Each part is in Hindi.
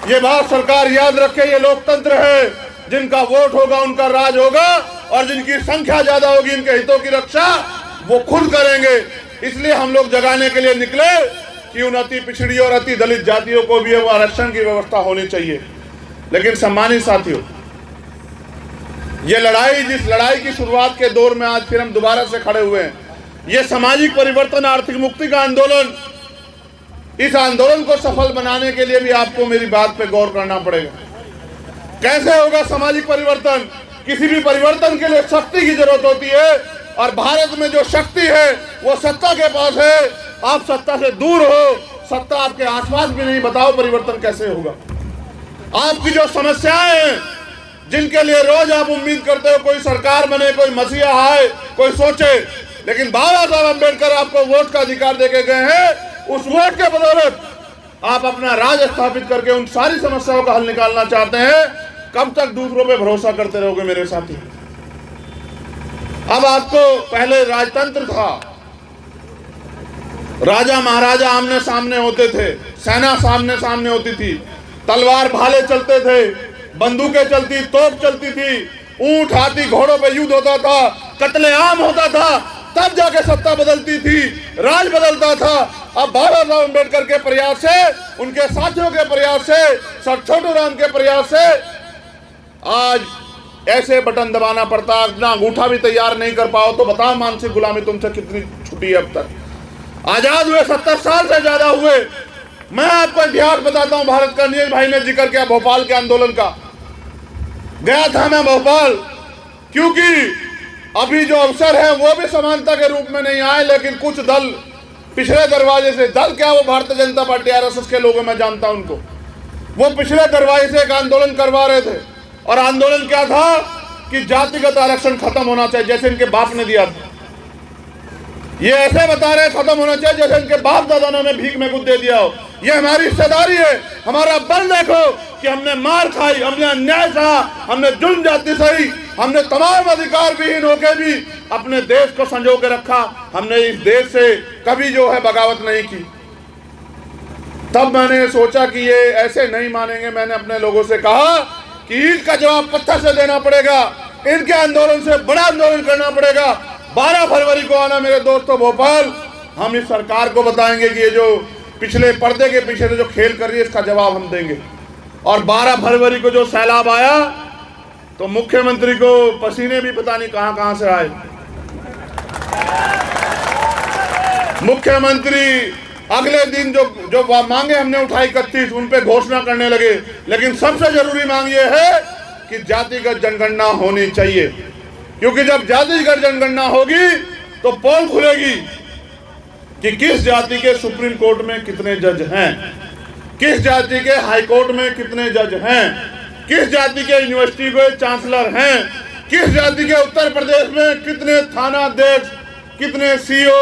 ये बात सरकार याद रखे, ये लोकतंत्र है, जिनका वोट होगा उनका राज होगा, और जिनकी संख्या ज्यादा होगी इनके हितों की रक्षा वो खुद करेंगे। इसलिए हम लोग जगाने के लिए निकले कि उन अति पिछड़ी और अति दलित जातियों को भी वो आरक्षण की व्यवस्था होनी चाहिए। लेकिन सम्मानित साथियों, ये लड़ाई, जिस लड़ाई की शुरुआत के दौर में आज फिर हम दोबारा से खड़े हुए हैं, ये सामाजिक परिवर्तन, आर्थिक मुक्ति का आंदोलन, इस आंदोलन को सफल बनाने के लिए भी आपको मेरी बात पे गौर करना पड़ेगा। कैसे होगा सामाजिक परिवर्तन? किसी भी परिवर्तन के लिए शक्ति की जरूरत होती है, और भारत में जो शक्ति है वो सत्ता के पास है। आप सत्ता से दूर हो, सत्ता आपके आसपास भी नहीं, बताओ परिवर्तन कैसे होगा? आपकी जो समस्याएं हैं, जिनके लिए रोज आप उम्मीद करते हो कोई सरकार बने, कोई मसीहा आए, कोई सोचे, लेकिन बाबा साहब अम्बेडकर आपको वोट का अधिकार देके गए हैं। उस वोट के बदौलत आप अपना राज स्थापित करके उन सारी समस्याओं का हल निकालना चाहते हैं। कब तक दूसरों पे भरोसा करते रहोगे मेरे साथी? अब आपको पहले राजतंत्र था, राजा महाराजा आमने सामने होते थे, सेना सामने सामने होती थी, तलवार भाले चलते थे, बंदूकें चलती, तोप चलती थी, ऊंट हाथी घोड़ों पे युद्ध होता था, कत्लेआम होता था, तब जाके सत्ता बदलती थी, राज बदलता था। अब बाबा साहब अम्बेडकर के प्रयास से, उनके साथियों के प्रयास से, सर छोटू राम के प्रयास से आज ऐसे बटन दबाना पड़ता, अपना अंगूठा भी तैयार नहीं कर पाओ तो बताओ मानसिक गुलामी तुमसे कितनी छुटी है अब तक। आजाद हुए 70 साल से ज्यादा हुए। मैं आपको इतिहास बताता हूं भारत का। नीरज भाई ने जिक्र किया भोपाल के आंदोलन का, गया था मैं भोपाल, क्योंकि अभी जो अवसर है वो भी समानता के रूप में नहीं आए, लेकिन कुछ दल पिछले दरवाजे से, दल क्या, वो भारतीय जनता पार्टी आरएसएस के लोगों में जानता उनको, वो पिछले दरवाजे से एक आंदोलन करवा रहे थे। और आंदोलन क्या था कि जातिगत आरक्षण खत्म होना चाहिए, जैसे इनके बाप ने दिया था। ये ऐसे बता रहे खत्म होना चाहिए जैसे इनके बाप दादा ने हमें भीख में कुछ दे दिया हो। ये हमारी हिस्सेदारी है, हमारा बल देखो कि हमने मार खाई, हमने अन्याय सहा, हमने जुल्म जाति सही, हमने तमाम अधिकार विहीन होकर भी अपने देश को संजो के रखा। हमने इस देश से कभी जो है बगावत नहीं की। तब मैंने सोचा कि ये ऐसे नहीं मानेंगे। मैंने अपने लोगों से कहा कि ईंट का जवाब पत्थर से देना पड़ेगा, इनके आंदोलन से बड़ा आंदोलन करना पड़ेगा। 12 फरवरी को आना मेरे दोस्तों भोपाल। हम इस सरकार को बताएंगे कि ये जो पिछले पर्दे के पीछे से जो खेल कर रही है इसका जवाब हम देंगे। और 12 फरवरी को जो सैलाब आया तो मुख्यमंत्री को पसीने भी पता नहीं कहां कहां से आए। मुख्यमंत्री अगले दिन जो मांगे हमने उठाई 31, उन पे घोषणा करने लगे। लेकिन सबसे जरूरी मांग ये है कि जातिगत जनगणना होनी चाहिए, क्योंकि जब जातिगत जनगणना होगी तो पोल खुलेगी कि किस जाति के सुप्रीम कोर्ट में कितने जज हैं, किस जाति के हाई कोर्ट में कितने जज हैं, किस जाति के यूनिवर्सिटी के चांसलर हैं, किस जाति के उत्तर प्रदेश में कितने थाना अध्यक्ष, कितने सीओ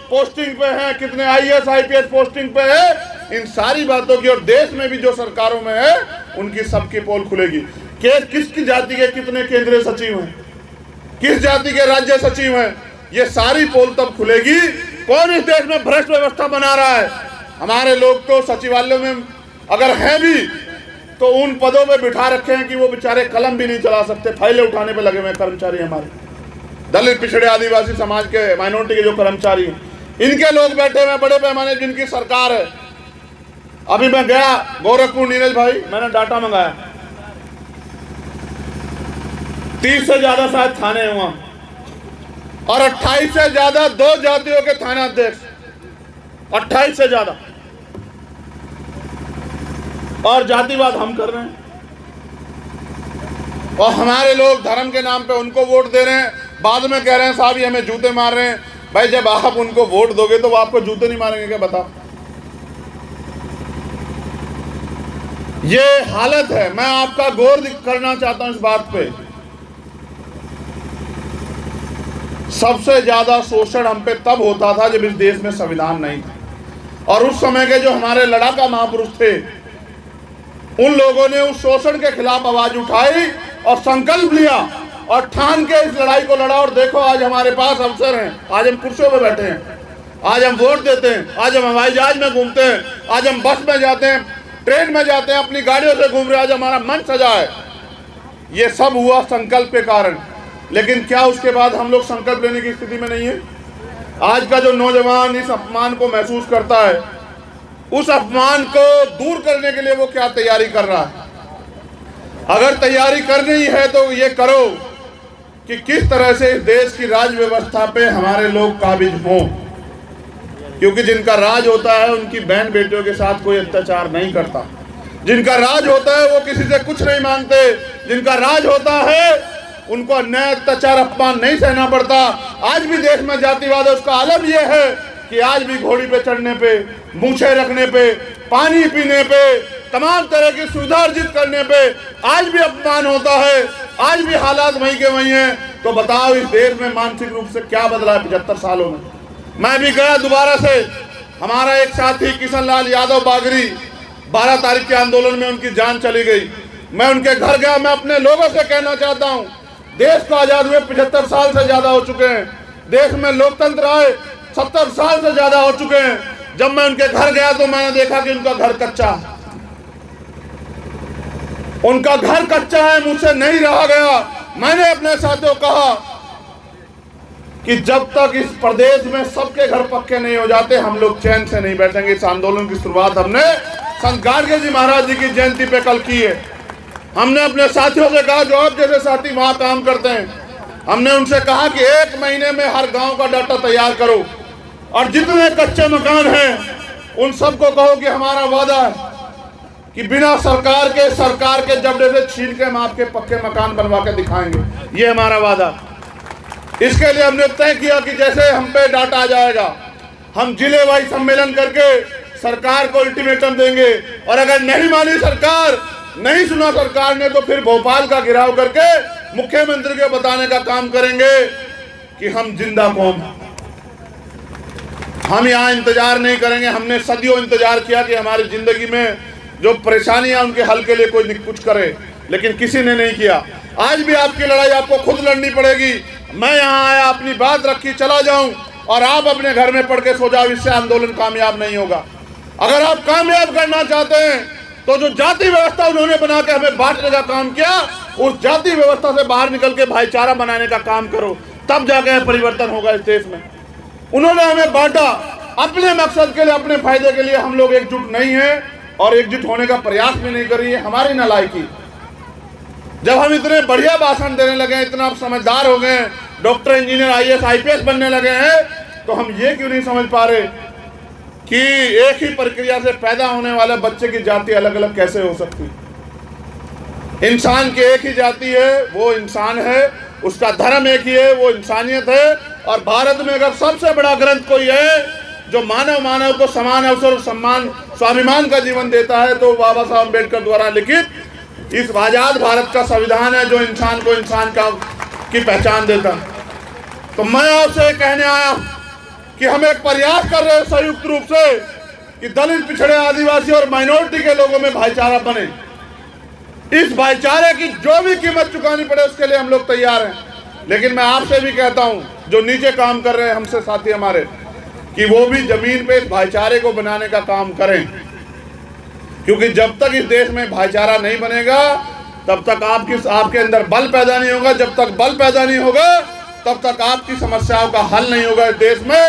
पोस्टिंग पे हैं, कितने आईएएस आईपीएस पोस्टिंग पे है। इन सारी बातों की, और देश में भी जो सरकारों में है उनकी सबकी पोल खुलेगी। किसकी जाति के कितने केंद्रीय सचिव हैं, किस जाति के राज्य सचिव हैं, ये सारी पोल तब खुलेगी। कौन इस देश में भ्रष्ट व्यवस्था बना रहा है? हमारे लोग तो सचिवालय में अगर हैं भी तो उन पदों पे बिठा रखे हैं कि वो बेचारे कलम भी नहीं चला सकते, फाइलें उठाने पे लगे हुए कर्मचारी हमारे दलित पिछड़े आदिवासी समाज के माइनॉरिटी के जो कर्मचारी हैं, इनके लोग बैठे हुए बड़े पैमाने जिनकी सरकार है। अभी मैं गया गोरखपुर, नीरज भाई, मैंने डाटा मंगाया, 30 से ज्यादा शायद थाने हैं वहां, और 28 से ज्यादा 2 जातियों के थाना अध्यक्ष, 28 से ज्यादा। और जातिवाद हम कर रहे हैं, और हमारे लोग धर्म के नाम पे उनको वोट दे रहे हैं। बाद में कह रहे हैं साहब ये हमें जूते मार रहे हैं। भाई जब आप उनको वोट दोगे तो वो आपको जूते नहीं मारेंगे क्या? बताओ। ये हालत है। मैं आपका गौर करना चाहता हूं इस बात पे। सबसे ज्यादा शोषण हम पे तब होता था जब इस देश में संविधान नहीं था, और उस समय के जो हमारे लड़ाका महापुरुष थे उन लोगों ने उस शोषण के खिलाफ आवाज उठाई और संकल्प लिया और ठान के इस लड़ाई को लड़ा। और देखो आज हमारे पास अवसर हैं, आज हम कुर्सियों पे बैठे हैं, आज हम वोट देते हैं, आज हम हवाई जहाज में घूमते हैं, आज हम बस में जाते हैं, ट्रेन में जाते हैं, अपनी गाड़ियों से घूम रहे हैं, आज हमारा मन सजा है। ये सब हुआ संकल्प के कारण। लेकिन क्या उसके बाद हम लोग संकल्प लेने की स्थिति में नहीं है? आज का जो नौजवान इस अपमान को महसूस करता है, उस अपमान को दूर करने के लिए वो क्या तैयारी कर रहा है? अगर तैयारी करनी ही है तो ये करो कि किस तरह से इस देश की राज व्यवस्था पे हमारे लोग काबिज हों, क्योंकि जिनका राज होता है उनकी बहन बेटियों के साथ कोई अत्याचार नहीं करता। जिनका राज होता है वो किसी से कुछ नहीं मांगते। जिनका राज होता है उनको अन्याय, अत्याचार, अपमान नहीं सहना पड़ता। आज भी देश में जातिवाद है, उसका आलम यह है कि आज भी घोड़ी पे चढ़ने पे, मूछें रखने पे, पानी पीने पे, तमाम तरह की सुविधा अर्जित करने पे आज भी अपमान होता है। आज भी हालात वहीं के वहीं हैं। तो बताओ इस देश में मानसिक रूप से क्या बदला है 75 सालों में? मैं भी गया दोबारा से, हमारा एक साथी किशन लाल यादव बागरी, 12 तारीख के आंदोलन में उनकी जान चली गई। मैं उनके घर गया। मैं अपने लोगों से कहना चाहता हूँ, देश को आजाद हुए 75 साल से ज्यादा हो चुके हैं। देश में लोकतंत्र आए 70 साल से ज्यादा हो चुके हैं। जब मैं उनके घर गया तो मैंने देखा कि उनका घर कच्चा है। उनका घर कच्चा है, मुझसे नहीं रहा गया। मैंने अपने साथियों कहा कि जब तक इस प्रदेश में सबके घर पक्के नहीं हो जाते हम लोग चैन से नहीं बैठेंगे। इस आंदोलन की शुरुआत हमने संत गाडगे जी महाराज जी की जयंती पे कल की है। हमने अपने साथियों से कहा, जो आप जैसे साथी वहां काम करते हैं, हमने उनसे कहा कि 1 महीने में हर गांव का डाटा तैयार करो और जितने कच्चे मकान हैं उन सबको कहो कि हमारा वादा है कि बिना सरकार के जबड़े से छीन के हम आपके पक्के मकान बनवा के दिखाएंगे। ये हमारा वादा। इसके लिए हमने तय किया कि जैसे हम पे डाटा आ जाएगा, हम जिले वाइज सम्मेलन करके सरकार को अल्टीमेटम देंगे, और अगर नहीं मानी सरकार, नहीं सुना सरकार ने, तो फिर भोपाल का घेराव करके मुख्यमंत्री को बताने का काम करेंगे कि हम जिंदा कौम, हम यहाँ इंतजार नहीं करेंगे। हमने सदियों इंतजार किया कि हमारी जिंदगी में जो परेशानियां उनके हल के लिए कोई कुछ करे, लेकिन किसी ने नहीं किया। आज भी आपकी लड़ाई आपको खुद लड़नी पड़ेगी। मैं यहाँ आया, अपनी बात रखी, चला जाऊं और आप अपने घर में पढ़ के सो जाओ, इससे आंदोलन कामयाब नहीं होगा। अगर आप कामयाब करना चाहते हैं तो जो जाति व्यवस्था उन्होंने बना के हमें बांटने का काम किया, उस जाति व्यवस्था से बाहर निकल के भाईचारा बनाने का काम करो, तब जाके परिवर्तन होगा इस देश में। उन्होंने हमें बांटा अपने मकसद के लिए, अपने फायदे के लिए। हम लोग एकजुट नहीं है और एकजुट होने का प्रयास भी नहीं कर रही है। हमारी नालायकी, जब हम इतने बढ़िया भाषण देने लगे हैं, इतना समझदार हो गए, डॉक्टर, इंजीनियर, IAS, IPS बनने लगे हैं, तो हम ये क्यों नहीं समझ पा रहे कि एक ही प्रक्रिया से पैदा होने वाले बच्चे की जाति अलग अलग कैसे हो सकती? इंसान की एक ही जाति है, वो इंसान है, उसका धर्म एक ही है, वो इंसानियत है। और भारत में अगर सबसे बड़ा ग्रंथ कोई है जो मानव को समान अवसर, सम्मान, स्वाभिमान का जीवन देता है, तो बाबा साहब अम्बेडकर द्वारा लिखित इस आजाद भारत का संविधान है, जो इंसान को इंसान की पहचान देता है। तो मैं आपसे कहने आया कि हम एक प्रयास कर रहे हैं संयुक्त रूप से कि दलित, पिछड़े, आदिवासी और माइनॉरिटी के लोगों में भाईचारा बने। इस भाईचारे की जो भी कीमत चुकानी पड़े उसके लिए हम लोग तैयार हैं। लेकिन मैं आपसे भी कहता हूं, जो नीचे काम कर रहे हैं हमसे साथी हमारे, कि वो भी जमीन पे इस भाईचारे को बनाने का काम करें, क्योंकि जब तक इस देश में भाईचारा नहीं बनेगा तब तक आपके अंदर बल पैदा नहीं होगा। जब तक बल पैदा नहीं होगा तब तक आपकी समस्याओं का हल नहीं होगा। इस देश में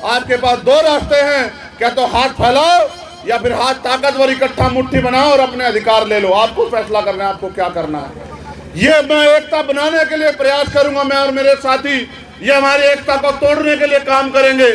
आपके पास 2 रास्ते हैं, क्या तो हाथ फैलाओ या फिर हाथ ताकतवर इकट्ठा मुट्ठी बनाओ और अपने अधिकार ले लो। आपको फैसला करना है आपको क्या करना है। ये मैं एकता बनाने के लिए प्रयास करूंगा, मैं और मेरे साथी। ये हमारी एकता को तोड़ने के लिए काम करेंगे।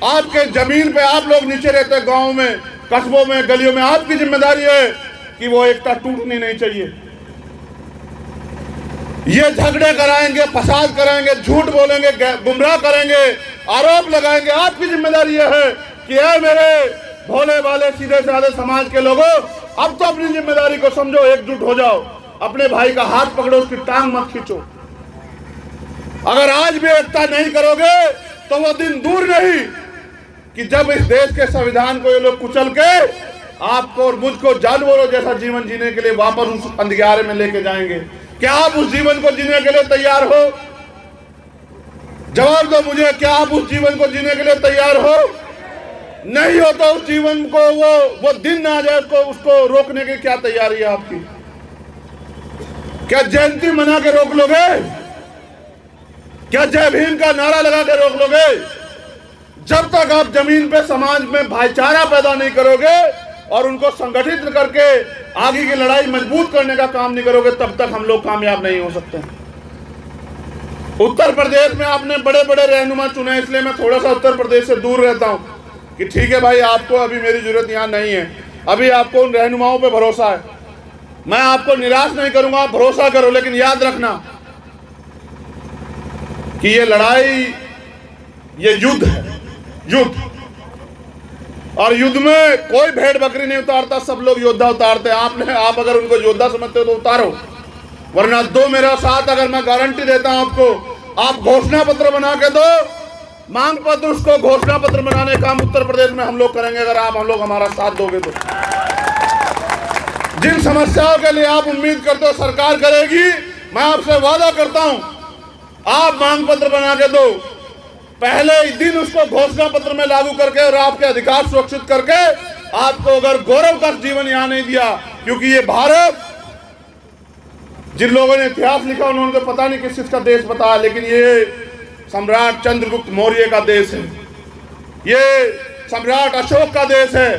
आपके जमीन पे आप लोग नीचे रहते, गाँव में, कस्बों में, गलियों में, आपकी जिम्मेदारी है कि वो एकता टूटनी नहीं चाहिए। ये झगड़े कराएंगे, फसाद कराएंगे, झूठ बोलेंगे, गुमराह करेंगे, आरोप लगाएंगे, आपकी जिम्मेदारी यह है कि ऐ मेरे भोले वाले सीधे साधे समाज के लोगों, अब तो अपनी जिम्मेदारी को समझो, एकजुट हो जाओ, अपने भाई का हाथ पकड़ो, उसकी टांग मत खींचो। अगर आज भी एकता नहीं करोगे तो वो दिन दूर नहीं कि जब इस देश के संविधान को ये लोग कुचल के आपको और मुझको जानवरों जैसा जीवन जीने के लिए वापस उस अंधियारे में लेके जाएंगे। क्या आप उस जीवन को जीने के लिए तैयार हो? जवाब दो मुझे, क्या आप उस जीवन को जीने के लिए तैयार हो? नहीं हो तो उस जीवन को वो दिन ना आ जाए, उसको रोकने की क्या तैयारी है आपकी? क्या जयंती मना के रोक लोगे? क्या जय भीम का नारा लगा के रोक लोगे? जब तक आप जमीन पे समाज में भाईचारा पैदा नहीं करोगे और उनको संगठित करके आगे की लड़ाई मजबूत करने का काम नहीं करोगे, तब तक हम लोग कामयाब नहीं हो सकते। उत्तर प्रदेश में आपने बड़े बड़े रहनुमा चुने, इसलिए मैं थोड़ा सा उत्तर प्रदेश से दूर रहता हूं कि ठीक है भाई, आपको अभी मेरी जरूरत यहां नहीं है, अभी आपको उन रहनुमाओं पे भरोसा है, मैं आपको निराश नहीं करूंगा, आप भरोसा करो। लेकिन याद रखना कि ये लड़ाई, ये युद्ध है, युद्ध, और युद्ध में कोई भेड़ बकरी नहीं उतारता, सब लोग योद्धा उतारते हैं। आप अगर उनको योद्धा समझते हो तो उतारो, वरना दो मेरा साथ। अगर मैं गारंटी देता हूं आपको, आप घोषणा पत्र बना के दो, मांग पत्र, उसको घोषणा पत्र बनाने का काम उत्तर प्रदेश में हम लोग करेंगे, अगर हम लोग हमारा साथ दोगे तो। जिन समस्याओं के लिए आप उम्मीद करते हो सरकार करेगी, मैं आपसे वादा करता हूं, आप मांग पत्र बना के दो, पहले ही दिन उसको घोषणा पत्र में लागू करके और आपके अधिकार सुरक्षित करके आपको अगर गौरव का जीवन यहां नहीं दिया, क्योंकि ये भारत, जिन लोगों ने इतिहास लिखा उन्होंने तो पता नहीं किस का देश बताया, लेकिन ये सम्राट चंद्रगुप्त मौर्य का देश है, ये सम्राट अशोक का देश है,